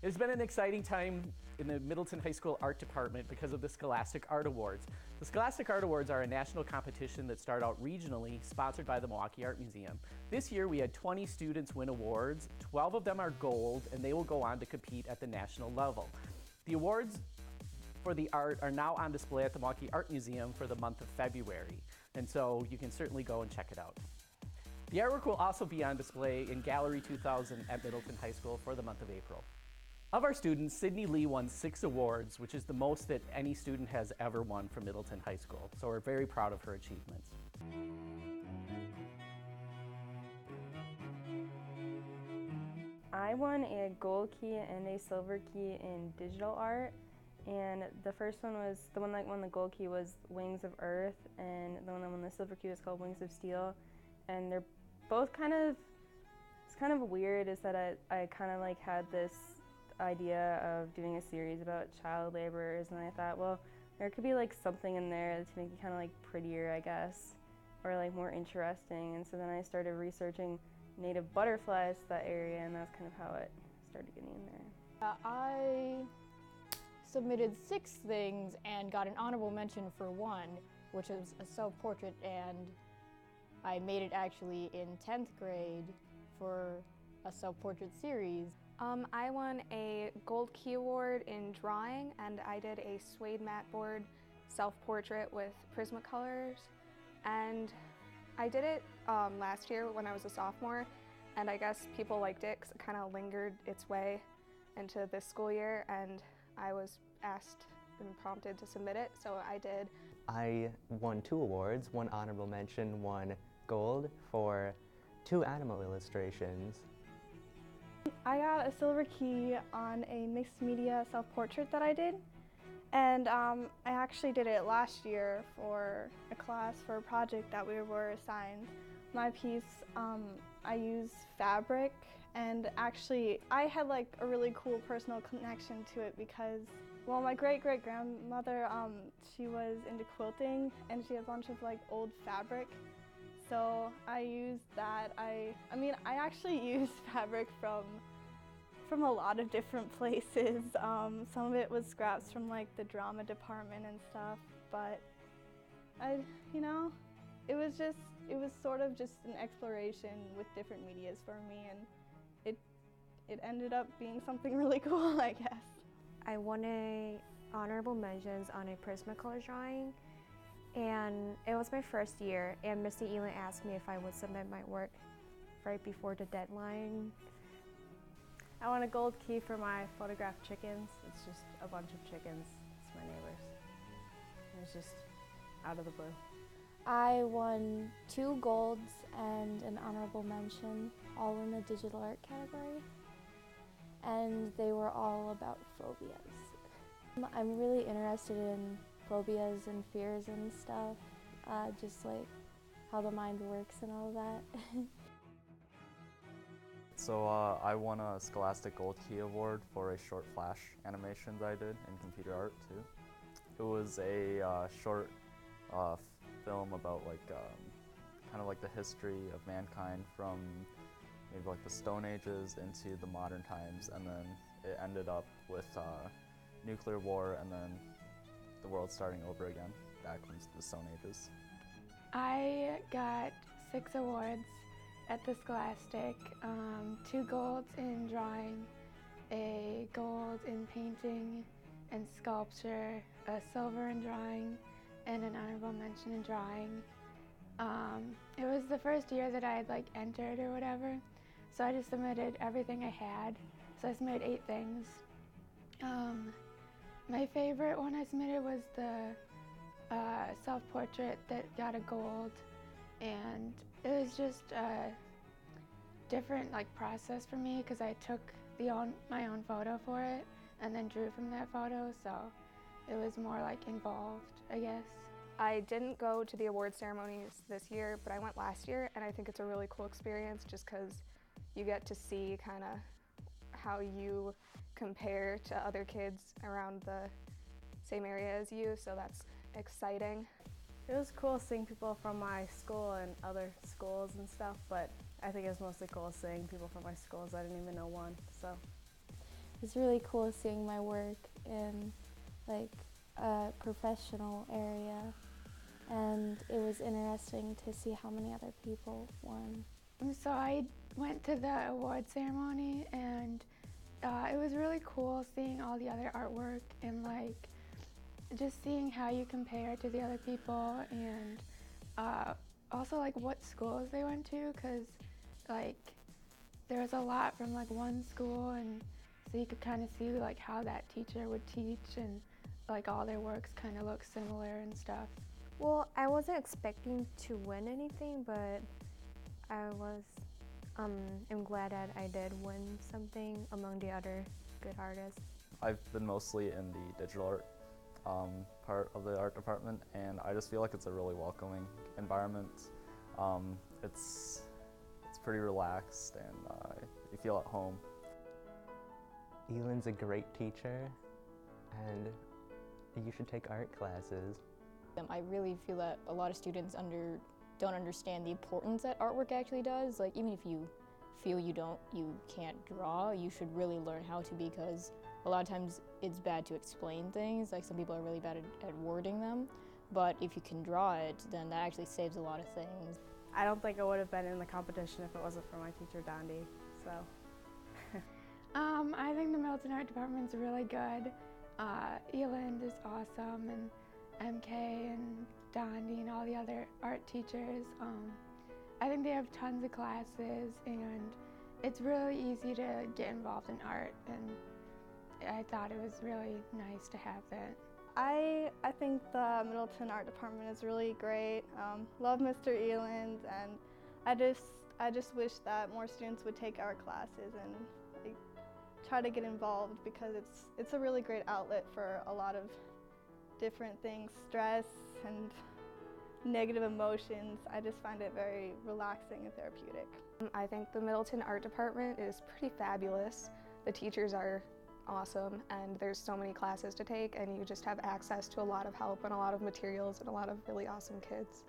It's been an exciting time in the Middleton High School Art Department because of the Scholastic Art Awards. The Scholastic Art Awards are a national competition that start out regionally, sponsored by the Milwaukee Art Museum. This year we had 20 students win awards, 12 of them are gold, and they will go on to compete at the national level. The awards for the art are now on display at the Milwaukee Art Museum for the month of February, and so you can certainly go and check it out. The artwork will also be on display in Gallery 2000 at Middleton High School for the month of April. Of our students, Sydney Lee won 6 awards, which is the most that any student has ever won from Middleton High School. So we're very proud of her achievements. I won a gold key and a silver key in digital art. And the first one was, the one that won the gold key was Wings of Earth, and the one that won the silver key was called Wings of Steel. And they're both it's kind of weird is that I kind of like had this idea of doing a series about child laborers, and I thought, well, there could be like something in there to make it kind of like prettier, I guess, or like more interesting. And so then I started researching native butterflies to that area, and that's kind of how it started getting in there. I submitted 6 things and got an honorable mention for 1, which was a self-portrait, and I made it actually in 10th grade for a self-portrait series. I won a gold key award in drawing, and I did a suede mat board self-portrait with Prismacolors. And I did it last year when I was a sophomore, and I guess people liked it because it kind of lingered its way into this school year, and I was asked and prompted to submit it, so I did. I won 2 awards, 1 honorable mention, 1 gold for 2 animal illustrations. I got a silver key on a mixed media self-portrait that I did, and I actually did it last year for a class for a project that we were assigned. My piece, I used fabric, and actually I had like a really cool personal connection to it because, well, my great-great-grandmother, she was into quilting, and she had a bunch of like old fabric. So I used that. I mean, I actually used fabric from a lot of different places. Some of it was scraps from like the drama department and stuff, but it was sort of just an exploration with different medias for me, and it ended up being something really cool, I guess. I won a honorable mentions on a Prismacolor drawing, and it was my first year, and Mr. Elan asked me if I would submit my work right before the deadline. I won a gold key for my photographed chickens. It's just a bunch of chickens. It's my neighbors. It was just out of the blue. I won 2 golds and an honorable mention, all in the digital art category, and they were all about phobias. I'm really interested in phobias and fears and stuff, just like how the mind works and all of that. So I won a Scholastic Gold Key Award for a short flash animation that I did in computer art too. It was a short film about like kind of like the history of mankind from maybe like the Stone Ages into the modern times, and then it ended up with nuclear war and then the world starting over again back into the Stone Ages. I got 6 awards at the Scholastic, 2 golds in drawing, a gold in painting and sculpture, a silver in drawing, and an honorable mention in drawing. It was the first year that I had like entered or whatever, so I just submitted everything I had. So I submitted 8 things. My favorite one I submitted was the self-portrait that got a gold, and it was just a different like process for me because I took my own photo for it and then drew from that photo, so it was more like involved, I guess. I didn't go to the award ceremonies this year, but I went last year, and I think it's a really cool experience just because you get to see kind of how you compare to other kids around the same area as you, so that's exciting. It was cool seeing people from my school and other schools and stuff, but I think it was mostly cool seeing people from my schools I didn't even know won, so. It's really cool seeing my work in like a professional area, and it was interesting to see how many other people won. So I went to the award ceremony, and it was really cool seeing all the other artwork and like just seeing how you compare to the other people, and also like what schools they went to, because like there was a lot from like one school, and so you could kind of see like how that teacher would teach, and like all their works kind of look similar and stuff. Well, I wasn't expecting to win anything, but I'm glad that I did win something among the other good artists. I've been mostly in the digital art part of the art department, and I just feel like it's a really welcoming environment. It's pretty relaxed, and you feel at home. Elin's a great teacher, and you should take art classes. I really feel that a lot of students don't understand the importance that artwork actually does. Like, even if you feel you can't draw, you should really learn how to, because a lot of times it's bad to explain things. Like, some people are really bad at wording them, but if you can draw it, then that actually saves a lot of things. I don't think I would have been in the competition if it wasn't for my teacher, Dondi, so. I think the Middleton Art Department's really good. Elin is awesome, and MK and Dondi and all the other art teachers. I think they have tons of classes, and it's really easy to get involved in art, and I thought it was really nice to have that. I think the Middleton Art Department is really great. Love Mr. Eland, and I just wish that more students would take art classes and like, try to get involved, because it's a really great outlet for a lot of different things, stress and negative emotions. I just find it very relaxing and therapeutic. I think the Middleton Art Department is pretty fabulous. The teachers are awesome, and there's so many classes to take, and you just have access to a lot of help and a lot of materials and a lot of really awesome kids.